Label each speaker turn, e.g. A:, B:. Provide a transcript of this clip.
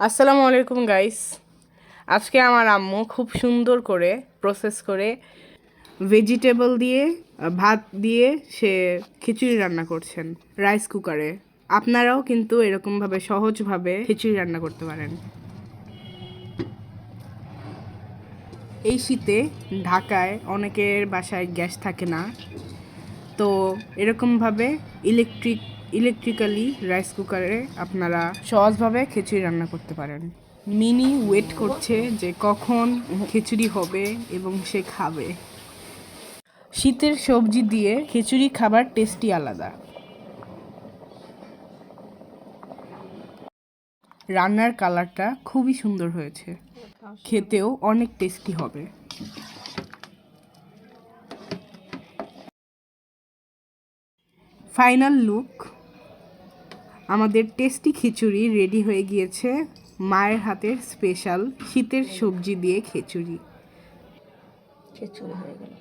A: আসসালামু আলাইকুম গাইস। আজকে আমার আম্মু খুব সুন্দর করে প্রসেস করে ভেজিটেবল দিয়ে ভাত দিয়ে সে খিচুড়ি রান্না করছেন রাইস কুকারে। আপনারাও কিন্তু এরকমভাবে সহজভাবে খিচুড়ি রান্না করতে পারেন। এই শীতে ঢাকায় অনেকের বাসায় গ্যাস থাকে না, তো এরকমভাবে ইলেকট্রিক্যালি রাইস কুকারে আপনারা সহজভাবে খিচুড়ি রান্না করতে পারেন। মিনি ওয়েট করছে যে কখন খিচুড়ি হবে এবং সে খাবে। শীতের সবজি দিয়ে খিচুড়ি খাবার টেস্টি আলাদা। রান্নার কালারটা খুবই সুন্দর হয়েছে, খেতেও অনেক টেস্টি হবে। ফাইনাল লুক, আমাদের টেস্টি খিচুড়ি রেডি হয়ে গিয়েছে। মায়ের হাতের স্পেশাল শীতের সবজি দিয়ে খিচুড়ি
B: খিচুড়ি হয়ে গেল।